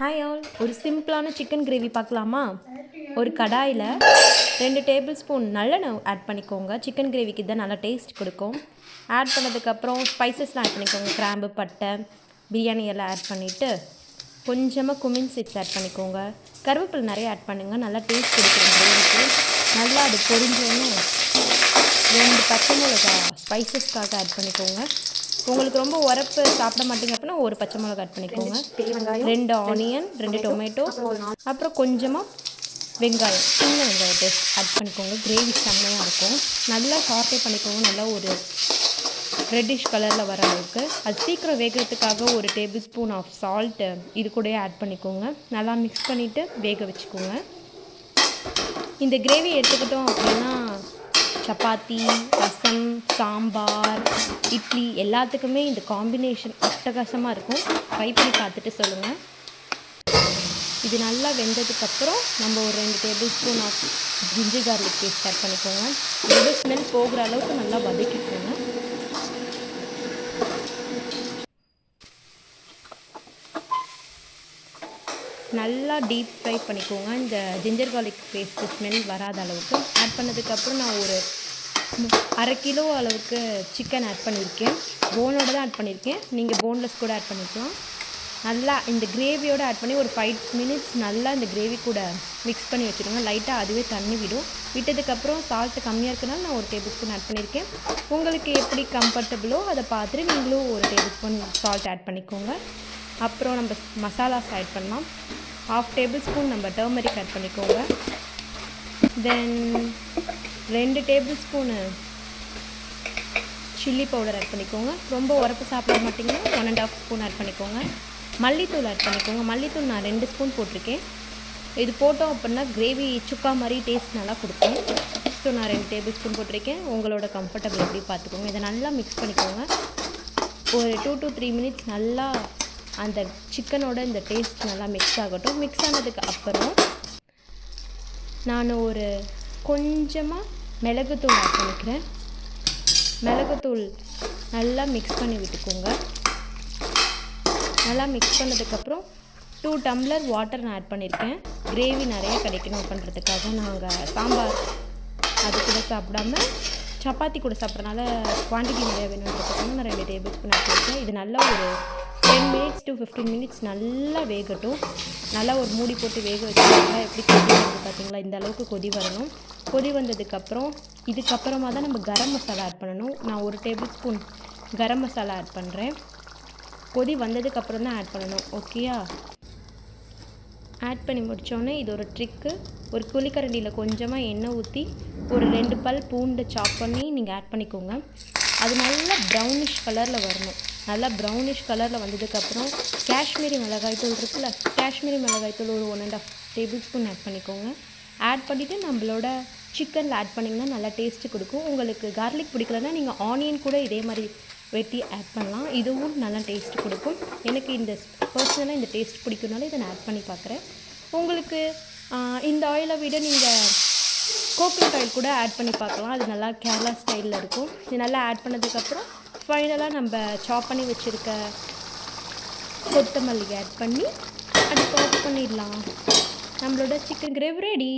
Hi all, ஒரு சிம்பிளான chicken gravy பார்க்கலாமா? ஒரு கடாயில் 2 டேபிள் ஸ்பூன் நல்லெண்ணெய் ஆட் பண்ணிக்கோங்க. சிக்கன் கிரேவிக்கு தான் நல்லா டேஸ்ட் கொடுக்கும். ஆட் பண்ணதுக்கப்புறம் ஸ்பைசஸ்லாம் ஆட் பண்ணிக்கோங்க. கிராம்பு, பட்டை, பிரியாணி எல்லாம் ஆட் பண்ணிவிட்டு கொஞ்சமாக குமின் சீட்ஸ் ஆட் பண்ணிக்கோங்க. கருவேப்பிலை நிறைய ஆட் பண்ணுங்கள், நல்லா டேஸ்ட் கொடுக்குற கிரேவிக்கு. நல்லா அது பொரிஞ்சோன்னு 2 பச்சை மிளகா ஸ்பைசஸ்க்காக ஆட் பண்ணிக்கோங்க. உங்களுக்கு ரொம்ப உரப்பு சாப்பிட மாட்டேங்க அப்படின்னா ஒரு பச்சை மிளகா ஆட் பண்ணிக்கோங்க. 2 ஆனியன், 2 டொமேட்டோ, அப்புறம் கொஞ்சமாக வெங்காயம், சின்ன வெங்காயத்தை ஆட் பண்ணிக்கோங்க. கிரேவி செம்மையாக இருக்கும். நல்லா சாட்டே பண்ணிக்கோங்க, நல்லா ஒரு ரெட்டிஷ் கலரில் வர அளவுக்கு. அது சீக்கிரம் வேகிறதுக்காக ஒரு டேபிள் ஸ்பூன் ஆஃப் சால்ட்டு இது கூட ஆட் பண்ணிக்கோங்க. நல்லா மிக்ஸ் பண்ணிவிட்டு வேக வச்சுக்கோங்க. இந்த கிரேவி எடுத்துக்கிட்டோம் அப்படின்னா சப்பாத்தி, ரசம், சாம்பார், இட்லி எல்லாத்துக்குமே இந்த காம்பினேஷன் அட்டகாசமாக இருக்கும். ட்ரை பண்ணி பார்த்துட்டு சொல்லுங்கள். இது நல்லா வெந்ததுக்கப்புறம் நம்ம ஒரு 2 tablespoon of ginger garlic paste add பண்ணிக்கோங்க. எது ஸ்மெல் போகிற அளவுக்கு நல்லா வதக்கிக்கோங்க. நல்லா டீப் ஃப்ரை பண்ணிக்கோங்க. இந்த ஜிஞ்சர் கார்லிக் பேஸ்ட்டு ஸ்மெல் வராத அளவுக்கு ஆட் பண்ணதுக்கப்புறம் நான் ஒரு 1/2 கிலோ அளவுக்கு சிக்கன் ஆட் பண்ணியிருக்கேன். போனோடு தான் ஆட் பண்ணியிருக்கேன். நீங்கள் போன்லெஸ் கூட ஆட் பண்ணிக்கலாம். நல்லா இந்த கிரேவியோடு ஆட் பண்ணி ஒரு 5 மினிட்ஸ் நல்லா இந்த கிரேவி கூட மிக்ஸ் பண்ணி வச்சுருங்க. லைட்டாக அதுவே தண்ணி விடும். விட்டதுக்கப்புறம் சால்ட்டு கம்மியாக இருக்குனால நான் ஒரு டேபிள் ஸ்பூன் ஆட் பண்ணியிருக்கேன். உங்களுக்கு எப்படி கம்ஃபர்டபுளோ அதை பார்த்துட்டு நீங்களும் ஒரு டேபிள் ஸ்பூன் சால்ட் ஆட் பண்ணிக்கோங்க. அப்புறம் நம்ம மசாலாஸ் ஆட் பண்ணலாம். 1/2 டேபிள் ஸ்பூன் நம்ம டர்மரிக் ஆட் பண்ணிக்கோங்க. Then 2 tablespoon chilli powder add பண்ணிக்கோங்க. ரொம்ப உரப்பு சாப்பிட மாட்டிங்கன்னா 1.5 ஸ்பூன் ஆட் பண்ணிக்கோங்க. மல்லித்தூள் ஆட் பண்ணிக்கோங்க. மல்லித்தூள் நான் 2 ஸ்பூன் போட்டிருக்கேன். இது போட்டோம் அப்படின்னா கிரேவி சுக்கா மாதிரி டேஸ்ட் நல்லா கொடுக்கும். ஸோ நான் 2 டேபிள் ஸ்பூன் போட்டிருக்கேன். உங்களோட கம்ஃபர்டபுள் எப்படி பார்த்துக்கோங்க. இதை நல்லா மிக்ஸ் பண்ணிக்கோங்க. ஒரு 2 to 3 மினிட்ஸ் நல்லா அந்த சிக்கனோட இந்த டேஸ்ட் நல்லா மிக்ஸ் ஆகட்டும். மிக்ஸ் ஆனதுக்கு அப்புறம் நான் ஒரு கொஞ்சமாக மிளகுத்தூள் ஆட் பண்ணிக்கிறேன். மிளகுத்தூள் நல்லா மிக்ஸ் பண்ணி விட்டுக்கோங்க. நல்லா மிக்ஸ் பண்ணதுக்கப்புறம் 2 டம்ளர் வாட்டர் நான் ஆட் பண்ணியிருக்கேன். கிரேவி நிறைய கிடைக்கணும் பண்ணுறதுக்காக. நாங்கள் சாம்பார் அது கூட சாப்பிடாம சப்பாத்தி கூட சாப்பிட்றதுனால குவான்டிட்டி நிறையா வேணுன்றதுக்காக நான் 2 டேபிள் ஸ்பூன் ஆட் பண்ணியிருக்கேன். இது நல்லா ஒரு 10 மினிட்ஸ் to 15 மினிட்ஸ் நல்லா வேகட்டும். நல்லா ஒரு மூடி போட்டு வேக வச்சுருக்காங்க. எப்படி கொதி வருது பார்த்தீங்களா? இந்த அளவுக்கு கொதி வரணும். கொதி வந்ததுக்கப்புறம் இதுக்கப்புறமா தான் நம்ம கரம் மசாலா ஆட் பண்ணணும். நான் ஒரு table spoon garam masala add பண்ணுறேன். கொதி வந்ததுக்கப்புறம் தான் ஆட் பண்ணணும். ஓகேயா? ஆட் பண்ணி முடித்தோடனே இது ஒரு ட்ரிக்கு. ஒரு குழிக்கரண்டியில் கொஞ்சமாக எண்ணெய் ஊற்றி ஒரு 2 பல் பூண்டு சாப் பண்ணி நீங்கள் ஆட் பண்ணிக்கோங்க. அது நல்லா ப்ரௌனிஷ் கலரில் வரணும். நல்லா ப்ரௌனிஷ் கலரில் வந்ததுக்கப்புறம் காஷ்மீரி மிளகாய்த்தூள் இருக்குல்ல, காஷ்மீரி மிளகாய்த்தூள் ஒரு 1.5 டேபிள் ஸ்பூன் ஆட் பண்ணிக்கோங்க. ஆட் பண்ணிவிட்டு நம்மளோட சிக்கனில் ஆட் பண்ணிங்கன்னா நல்லா டேஸ்ட்டு கொடுக்கும். உங்களுக்கு கார்லிக் பிடிக்கலன்னா நீங்கள் ஆனியன் கூட இதே மாதிரி வெட்டி ஆட் பண்ணலாம். இதுவும் நல்லா டேஸ்ட்டு கொடுக்கும். எனக்கு இந்த பர்சனலாக இந்த டேஸ்ட் பிடிக்கிறதுனால இதை நான் ஆட் பண்ணி பார்க்குறேன். உங்களுக்கு இந்த ஆயிலை விட நீங்கள் கோகனட் ஆயில் கூட ஆட் பண்ணி பார்க்கலாம். அது நல்லா கேரளா ஸ்டைலில் இருக்கும். இது நல்லா ஆட் பண்ணதுக்கப்புறம் ஃபைனலாக நம்ம சாப் பண்ணி வச்சுருக்க கொத்தமல்லி ஆட் பண்ணி அடுத்து ஆஃப் பண்ணிடலாம். நம்மளோட சிக்கன் கிரேவி ரெடி.